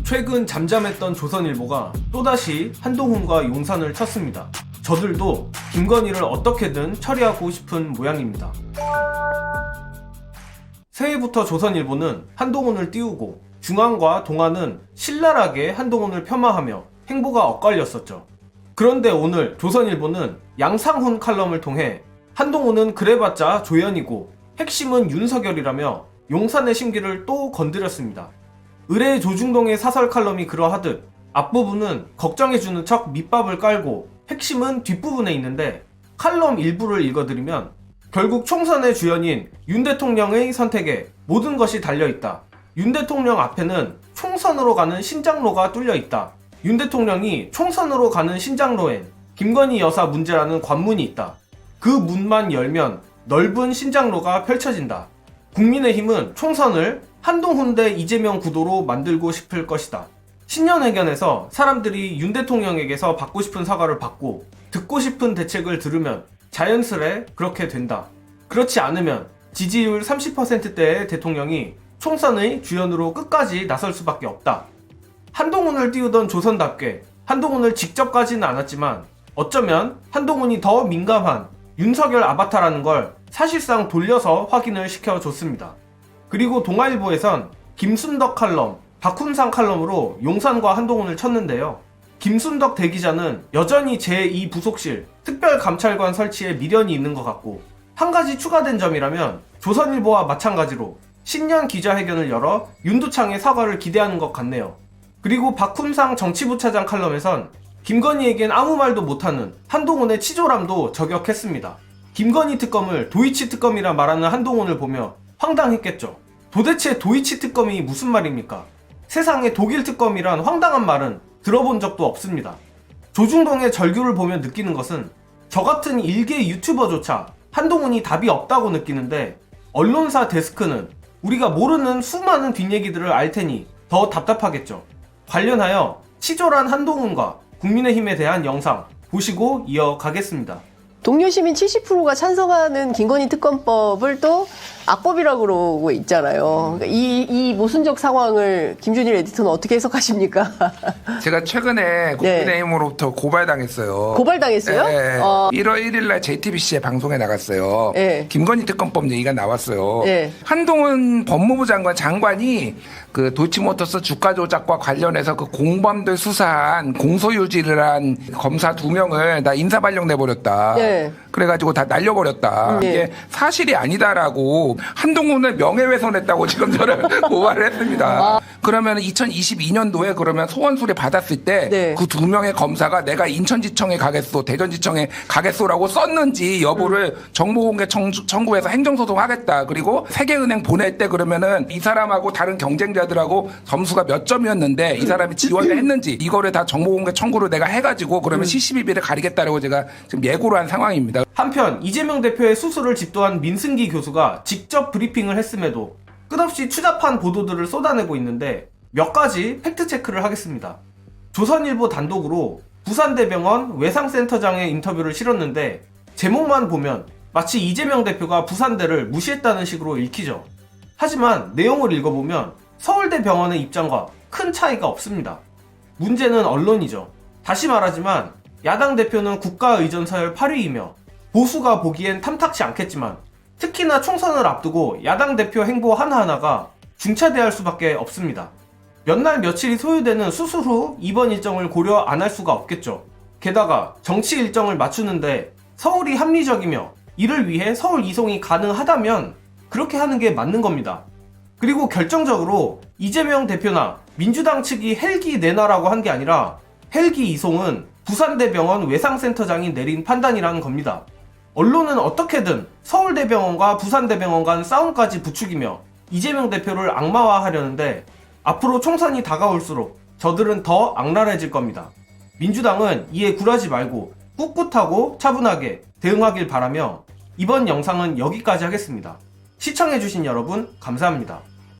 최근 잠잠했던 조선일보가 또다시 한동훈과 용산을 쳤습니다. 저들도 김건희를 어떻게든 처리하고 싶은 모양입니다. 새해부터 조선일보는 한동훈을 띄우고 중앙과 동아는 신랄하게 한동훈을 폄하하며 행보가 엇갈렸었죠. 그런데 오늘 조선일보는 양상훈 칼럼을 통해 한동훈은 그래봤자 조연이고 핵심은 윤석열이라며 용산의 심기를 또 건드렸습니다. 의뢰 조중동의 사설 칼럼이 그러하듯 앞부분은 걱정해주는 척 밑밥을 깔고 핵심은 뒷부분에 있는데 칼럼 일부를 읽어드리면 결국 총선의 주연인 윤 대통령의 선택에 모든 것이 달려있다. 윤 대통령 앞에는 총선으로 가는 신장로가 뚫려있다. 윤 대통령이 총선으로 가는 신장로엔 김건희 여사 문제라는 관문이 있다. 그 문만 열면 넓은 신장로가 펼쳐진다. 국민의힘은 총선을 한동훈 대 이재명 구도로 만들고 싶을 것이다. 신년회견에서 사람들이 윤 대통령에게서 받고 싶은 사과를 받고 듣고 싶은 대책을 들으면 자연스레 그렇게 된다. 그렇지 않으면 지지율 30%대의 대통령이 총선의 주연으로 끝까지 나설 수밖에 없다. 한동훈을 띄우던 조선답게 한동훈을 직접 가지는 않았지만 어쩌면 한동훈이 더 민감한 윤석열 아바타라는 걸 사실상 돌려서 확인을 시켜줬습니다. 그리고 동아일보에선 김순덕 칼럼, 박훈상 칼럼으로 용산과 한동훈을 쳤는데요. 김순덕 대기자는 여전히 제2부속실 특별감찰관 설치에 미련이 있는 것 같고 한 가지 추가된 점이라면 조선일보와 마찬가지로 신년 기자회견을 열어 윤두창의 사과를 기대하는 것 같네요. 그리고 박훈상 정치부차장 칼럼에선 김건희에겐 아무 말도 못하는 한동훈의 치졸함도 저격했습니다. 김건희 특검을 도이치 특검이라 말하는 한동훈을 보며 황당했겠죠. 도대체 도이치 특검이 무슨 말입니까? 세상에 독일 특검이란 황당한 말은 들어본 적도 없습니다. 조중동의 절규를 보며 느끼는 것은 저 같은 일개 유튜버조차 한동훈이 답이 없다고 느끼는데 언론사 데스크는 우리가 모르는 수많은 뒷얘기들을 알 테니 더 답답하겠죠. 관련하여 치졸한 한동훈과 국민의힘에 대한 영상 보시고 이어가겠습니다. 동료 시민 70%가 찬성하는 김건희 특검법을 또 악법이라고 그러고 있잖아요. 그러니까 이 모순적 상황을 김준일 에디터는 어떻게 해석하십니까? 제가 최근에 국민의힘으로부터 고발당했어요. 고발당했어요? 네. 1월 1일 날 JTBC에 방송에 나갔어요. 네. 김건희 특검법 얘기가 나왔어요. 네. 한동훈 법무부 장관이 그 도이치모터스 주가 조작과 관련해서 그 공범들 수사한 공소유지를 한 검사 2명을 다 인사발령 내버렸다. 네. 그래가지고 다 날려버렸다. 네. 이게 사실이 아니다라고 한동훈을 명예훼손했다고 지금 저를 고발을 했습니다. 그러면 2022년도에 그러면 소원수리 받았을 때 그 2명의 검사가 내가 인천지청에 가겠소, 대전지청에 가겠소라고 썼는지 여부를 정보공개 청구해서 행정소송하겠다. 그리고 세계은행 보낼 때 그러면은 이 사람하고 다른 경쟁자들하고 점수가 몇 점이었는데 이 사람이 지원을 했는지 이거를 다 정보공개 청구를 내가 해가지고 그러면 CCBB를 가리겠다라고 제가 지금 예고를 한 상황입니다. 한편 이재명 대표의 수술을 집도한 민승기 교수가 직접 브리핑을 했음에도 끝없이 추잡한 보도들을 쏟아내고 있는데 몇 가지 팩트체크를 하겠습니다. 조선일보 단독으로 부산대병원 외상센터장의 인터뷰를 실었는데 제목만 보면 마치 이재명 대표가 부산대를 무시했다는 식으로 읽히죠. 하지만 내용을 읽어보면 서울대병원의 입장과 큰 차이가 없습니다. 문제는 언론이죠. 다시 말하지만 야당 대표는 국가의전 서열 8위이며 보수가 보기엔 탐탁치 않겠지만 특히나 총선을 앞두고 야당 대표 행보 하나하나가 중차대할 수밖에 없습니다. 몇 날 며칠이 소요되는 수술 후 입원 일정을 고려 안 할 수가 없겠죠. 게다가 정치 일정을 맞추는데 서울이 합리적이며 이를 위해 서울 이송이 가능하다면 그렇게 하는 게 맞는 겁니다. 그리고 결정적으로 이재명 대표나 민주당 측이 헬기 내놔라고 한 게 아니라 헬기 이송은 부산대병원 외상센터장이 내린 판단이라는 겁니다. 언론은 어떻게든 서울대병원과 부산대병원 간 싸움까지 부추기며 이재명 대표를 악마화하려는데 앞으로 총선이 다가올수록 저들은 더 악랄해질 겁니다. 민주당은 이에 굴하지 말고 꿋꿋하고 차분하게 대응하길 바라며 이번 영상은 여기까지 하겠습니다. 시청해주신 여러분 감사합니다.